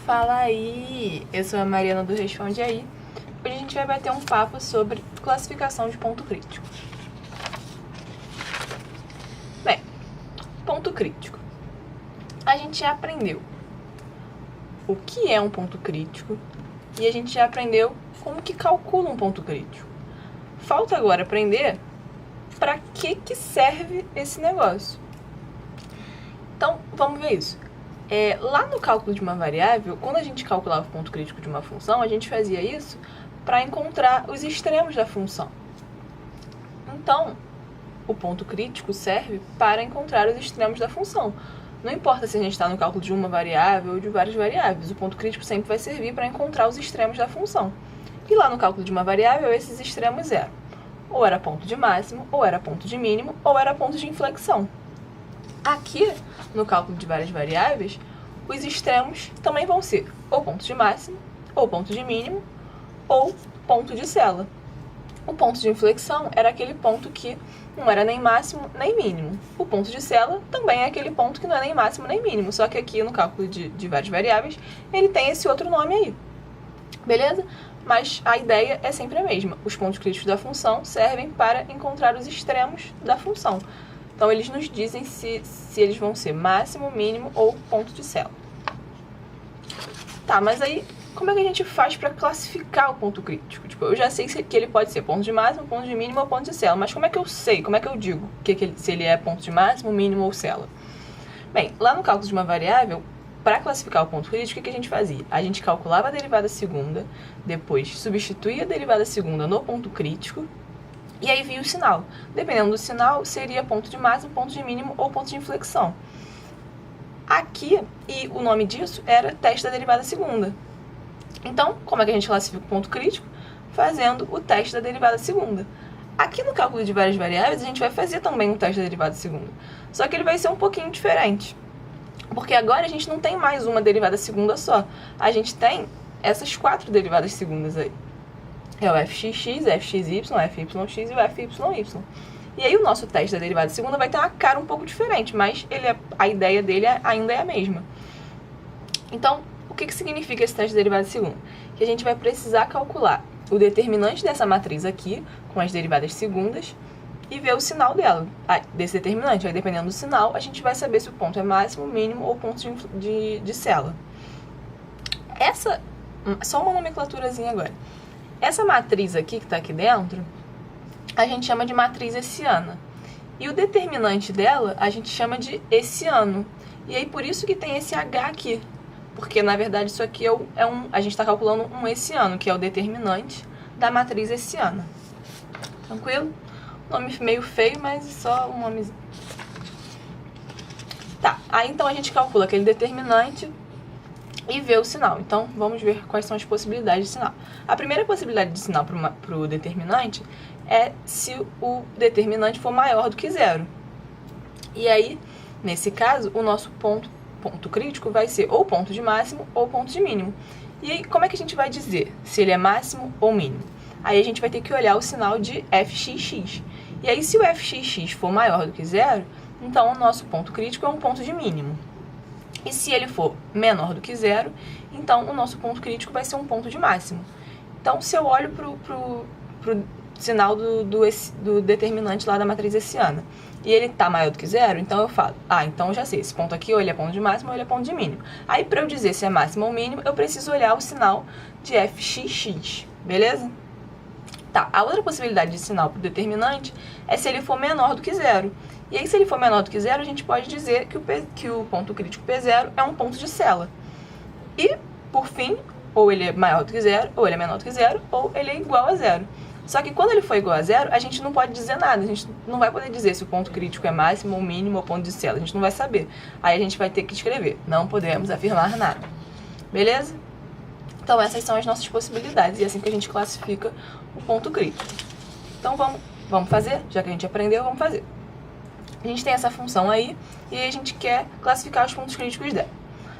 Fala aí, eu sou a Mariana do Responde Aí. Hoje a gente vai bater um papo sobre classificação de ponto crítico. Bem, ponto crítico. A gente já aprendeu o que é um ponto crítico e a gente já aprendeu como que calcula um ponto crítico. Falta agora aprender para que serve esse negócio. Então, vamos ver isso. Lá no cálculo de uma variável, quando a gente calculava o ponto crítico de uma função, a gente fazia isso para encontrar os extremos da função. Então, o ponto crítico serve para encontrar os extremos da função. Não importa se a gente está no cálculo de uma variável ou de várias variáveis, o ponto crítico sempre vai servir para encontrar os extremos da função. E lá no cálculo de uma variável, esses extremos eram ou era ponto de máximo, ou era ponto de mínimo, ou era ponto de inflexão. Aqui, no cálculo de várias variáveis, os extremos também vão ser ou ponto de máximo, ou ponto de mínimo, ou ponto de sela. O ponto de inflexão era aquele ponto que não era nem máximo nem mínimo. O ponto de sela também é aquele ponto que não é nem máximo nem mínimo, só que aqui no cálculo de várias variáveis, ele tem esse outro nome aí. Beleza? Mas a ideia é sempre a mesma. Os pontos críticos da função servem para encontrar os extremos da função. Então, eles nos dizem se eles vão ser máximo, mínimo ou ponto de sela. Tá, mas aí, como é que a gente faz para classificar o ponto crítico? Tipo, eu já sei que ele pode ser ponto de máximo, ponto de mínimo ou ponto de sela, mas como é que eu sei? Como é que eu digo se ele é ponto de máximo, mínimo ou sela? Bem, lá no cálculo de uma variável, para classificar o ponto crítico, o que a gente fazia? A gente calculava a derivada segunda, depois substituía a derivada segunda no ponto crítico, e aí via o sinal. Dependendo do sinal, seria ponto de máximo, ponto de mínimo ou ponto de inflexão. Aqui, e o nome disso era teste da derivada segunda. Então, como é que a gente classifica o ponto crítico? Fazendo o teste da derivada segunda. Aqui no cálculo de várias variáveis, a gente vai fazer também um teste da derivada segunda. Só que ele vai ser um pouquinho diferente. Porque agora a gente não tem mais uma derivada segunda só. A gente tem essas 4 derivadas segundas aí. É o fxx, fxy, fyx e o fyy. E aí o nosso teste da derivada segunda vai ter uma cara um pouco diferente, mas a ideia dele ainda é a mesma. Então, o que significa esse teste da derivada segunda? Que a gente vai precisar calcular o determinante dessa matriz aqui, com as derivadas segundas, e ver o sinal dela, desse determinante. Aí, dependendo do sinal, a gente vai saber se o ponto é máximo, mínimo ou ponto de sela. Só uma nomenclaturazinha agora. Essa matriz aqui, que está aqui dentro, a gente chama de matriz hessiana. E o determinante dela, a gente chama de hessiano. E aí, por isso que tem esse H aqui. Porque, na verdade, isso aqui a gente está calculando um hessiano, que é o determinante da matriz hessiana. Tranquilo? Nome meio feio, mas só um nomezinho. Tá, aí então a gente calcula aquele determinante e vê o sinal. Então, vamos ver quais são as possibilidades de sinal. A primeira possibilidade de sinal para o determinante é se o determinante for maior do que zero. E aí, nesse caso, o nosso ponto crítico vai ser ou ponto de máximo ou ponto de mínimo. E aí, como é que a gente vai dizer se ele é máximo ou mínimo? Aí a gente vai ter que olhar o sinal de fxx. E aí, se o fxx for maior do que zero, então o nosso ponto crítico é um ponto de mínimo. E se ele for menor do que zero, então o nosso ponto crítico vai ser um ponto de máximo. Então, se eu olho pro sinal do determinante lá da matriz hessiana, e ele está maior do que zero, então eu falo, então eu já sei, esse ponto aqui ou ele é ponto de máximo ou ele é ponto de mínimo. Aí, para eu dizer se é máximo ou mínimo, eu preciso olhar o sinal de fxx, beleza? Tá, a outra possibilidade de sinal para o determinante é se ele for menor do que zero. E aí, se ele for menor do que zero, a gente pode dizer que o ponto crítico P0 é um ponto de sela. E, por fim, ou ele é maior do que zero, ou ele é menor do que zero, ou ele é igual a zero. Só que quando ele for igual a zero, a gente não pode dizer nada. A gente não vai poder dizer se o ponto crítico é máximo ou mínimo ou ponto de sela. A gente não vai saber. Aí a gente vai ter que escrever. Não podemos afirmar nada. Beleza? Então, essas são as nossas possibilidades. E é assim que a gente classifica o ponto crítico. Então, vamos fazer? Já que a gente aprendeu, vamos fazer. A gente tem essa função aí, e aí a gente quer classificar os pontos críticos dela.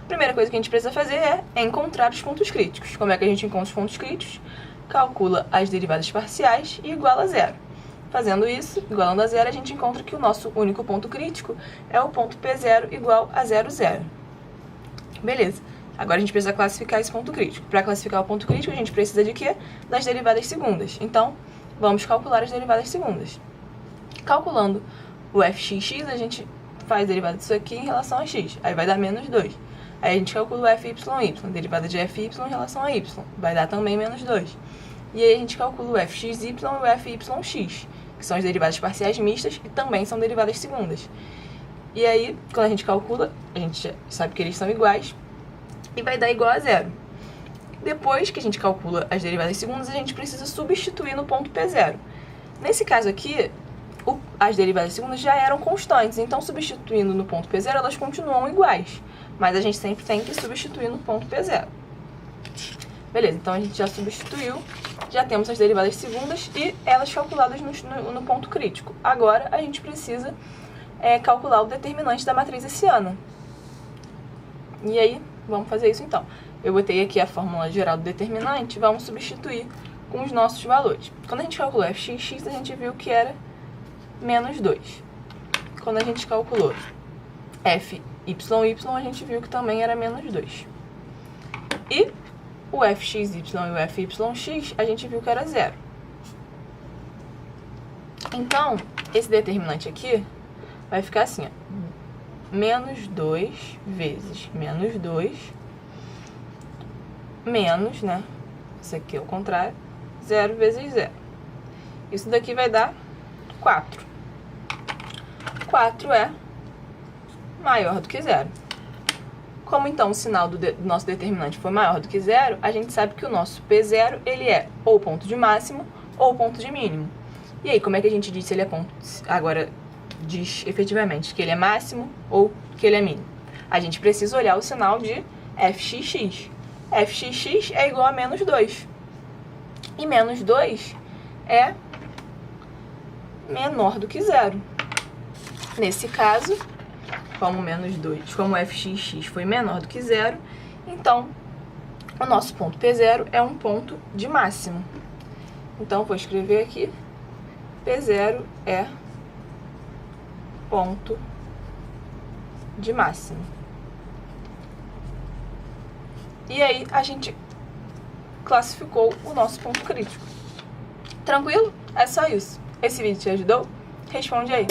A primeira coisa que a gente precisa fazer é encontrar os pontos críticos. Como é que a gente encontra os pontos críticos? Calcula as derivadas parciais e iguala a zero. Fazendo isso, igualando a zero, a gente encontra que o nosso único ponto crítico é o ponto P0 igual a 0, 0. Beleza. Agora a gente precisa classificar esse ponto crítico. Para classificar o ponto crítico, a gente precisa de quê? Das derivadas segundas. Então, vamos calcular as derivadas segundas. Calculando o fxx, a gente faz a derivada disso aqui em relação a x. Aí vai dar menos 2. Aí a gente calcula o fyy, derivada de fy em relação a y. Vai dar também menos 2. E aí a gente calcula o fxy e o fyx, que são as derivadas parciais mistas e também são derivadas segundas. E aí, quando a gente calcula, a gente já sabe que eles são iguais e vai dar igual a zero. Depois que a gente calcula as derivadas segundas, a gente precisa substituir no ponto P0. Nesse caso aqui, as derivadas segundas já eram constantes, então substituindo no ponto P0, elas continuam iguais. Mas a gente sempre tem que substituir no ponto P0. Beleza, então a gente já substituiu, já temos as derivadas segundas e elas calculadas no ponto crítico. Agora a gente precisa calcular o determinante da matriz hessiana. E aí, vamos fazer isso então. Eu botei aqui a fórmula geral do determinante, vamos substituir com os nossos valores. Quando a gente calculou fxx, a gente viu que era menos 2. Quando a gente calculou fyy, a gente viu que também era menos 2. E o fxy e o fyx, a gente viu que era 0. Então, esse determinante aqui vai ficar assim, ó, menos 2 vezes menos 2, menos, né, isso aqui é o contrário, 0 vezes 0. Isso daqui vai dar 4. 4 é maior do que 0. Como então o sinal do nosso determinante foi maior do que 0, a gente sabe que o nosso P0 ele é ou ponto de máximo ou ponto de mínimo. E aí, como é que a gente diz se ele é ponto? Agora, diz efetivamente que ele é máximo ou que ele é mínimo. A gente precisa olhar o sinal de fxx. Fxx é igual a menos 2. E menos 2 é menor do que 0. Nesse caso, como o fxx foi menor do que 0, então o nosso ponto P0 é um ponto de máximo. Então, vou escrever aqui, P0 é ponto de máximo. E aí, a gente classificou o nosso ponto crítico. Tranquilo? É só isso. Esse vídeo te ajudou? Responde aí.